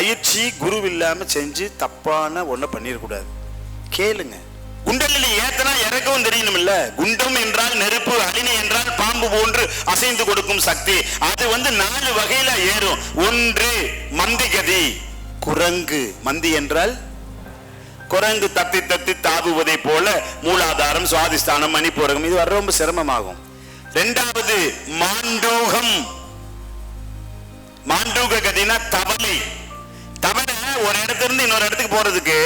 பயிற்சி குரு இல்லாம செஞ்சு தப்பான ஒண்ண பண்ணிடக்கூடாது. கேளுங்க. குண்டலினி ஏத்தனா இறக்கவும் தெரியணும் இல்ல. குண்டம் என்றால் நெருப்பு, அலினி என்றால் பாம்பு போன்று அசைந்து கொடுக்கும் சக்தி. அது 4 வகையில ஏறும். ஒன்று மந்தி கதி, குரங்கு. மந்தி என்றால் குரங்கு தத்தி தத்தி தாவுவதை போல மூலாதாரம், சுவாதிஷ்டானம், மணிப்பூரகம் இது வர ரொம்ப சிரமமாகும். இரண்டாவது மாண்டூகம். மாண்டூக கதினா தவளை. தவளை ஒரு இடத்திலிருந்து இன்னொரு இடத்துக்கு போறதுக்கு,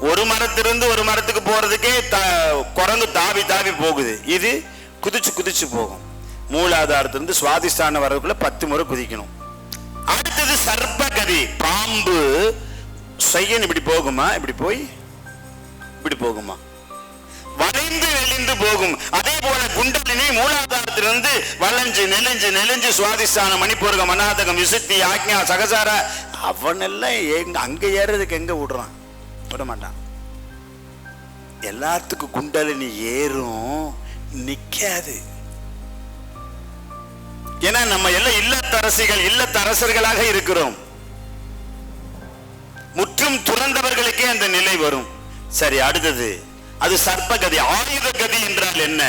ஒரு மரத்திலிருந்து ஒரு மரத்துக்கு போறதுக்கே குரங்கு தாவி தாவி போகுது. இது குதிச்சு குதிச்சு போகும். மூலாதாரத்திலிருந்து சுவாதிஷ்டானம் வர்றதுக்குள்ள 10 முறை குதிக்கணும். அடுத்தது சர்ப்பகதி. பாம்பு செய்யன் இப்படி போகுமா, இப்படி போய் இப்படி போகுமா, வளைந்து நெளிந்து போகும். அதே போல குண்டலினி மூலாதாரத்திலிருந்து வளைஞ்சு நெளிஞ்சு நெளிஞ்சு சுவாதிஷ்டானம், மணிப்பூரகம், அநாதகம், விசுத்தி, ஆக்ஞா, சகசார அவனெல்லாம் அங்க ஏறதுக்கு எங்க விடுறான்? விட மாட்டான். எல்லாத்துக்கும் குண்டலினி ஏறும், நிக்காது. ஏன்னா நம்ம எல்லாம் இல்லத்தரசிகள், இல்லத்தரசர்களாக இருக்கிறோம். முற்றும் துறந்தவர்களுக்கே அந்த நிலை வரும். சரி, அடுத்தது அது சர்ப்பகதி. ஆயுத கதி என்றால் என்ன?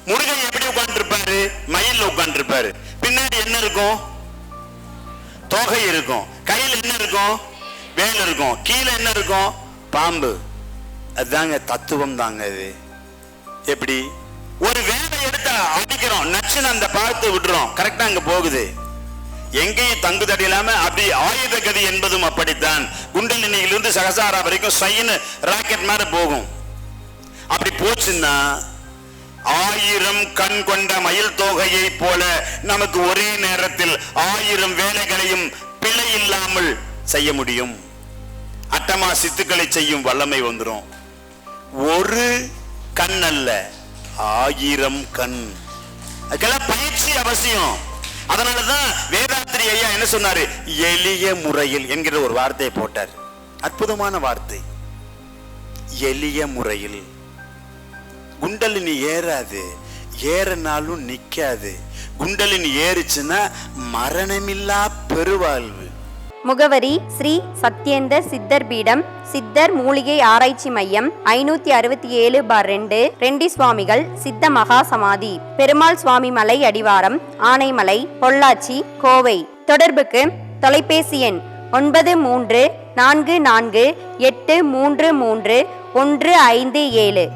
முருகன் எப்படி உட்கார்ந்து இருப்பாரு? மயில் உட்கார்ந்து இருப்பாரு. பின்னாடி என்ன இருக்கும்? தோகை இருக்கும். கையில் என்ன இருக்கும்? வேல் இருக்கும். கீழே என்ன இருக்கும்? பாம்பு. அதுதாங்க தத்துவம் தாங்க. இது எப்படி? ஒரு வேலை எடுத்து அடிக்கிறோம், நச்சுன்னு அந்த பார்த்து விடுறோம், கரெக்டா அங்க போகுது, எங்கேயும் தங்குதடி இல்லாம. அப்படி ஆயுத கதி என்பதும் அப்படித்தான். குண்டலினியிலிருந்து சகசாரா வரைக்கும் சைன் ராக்கெட் மாதிரி போகும். அப்படி போச்சுன்னா 1000 கண் கொண்ட மயில் தோகையை போல நமக்கு ஒரே நேரத்தில் 1000 வேலைகளையும் பிழை இல்லாமல் செய்ய முடியும். அட்டமா சித்துக்களை செய்யும் வல்லமை வந்துடும். ஒரு கண் அல்ல, 1000 கண். அதுக்கெல்லாம் பயிற்சி அவசியம். அதனாலதான் வேதாத்திரி ஐயா என்ன சொன்னாரு? எளிய முறையில் என்கிற ஒரு வார்த்தையை போட்டார். அற்புதமான வார்த்தை. எளிய முறையில். குண்டலினி ஏறாது, ஏறனாலும் நிக்காது. குண்டலினி ஏறிச்சுன்னா மரணமில்லா பெருவாழ்வு. முகவரி: ஸ்ரீ சத்யேந்தர் சித்தர் பீடம், சித்தர் மூலிகை ஆராய்ச்சி மையம், 567/2, ரெண்டி சுவாமிகள் சித்த மகா சமாதி, பெருமாள் சுவாமி மலை அடிவாரம், ஆனைமலை, பொள்ளாச்சி, கோவை. தொடர்புக்கு தொலைபேசி எண் 9344833157.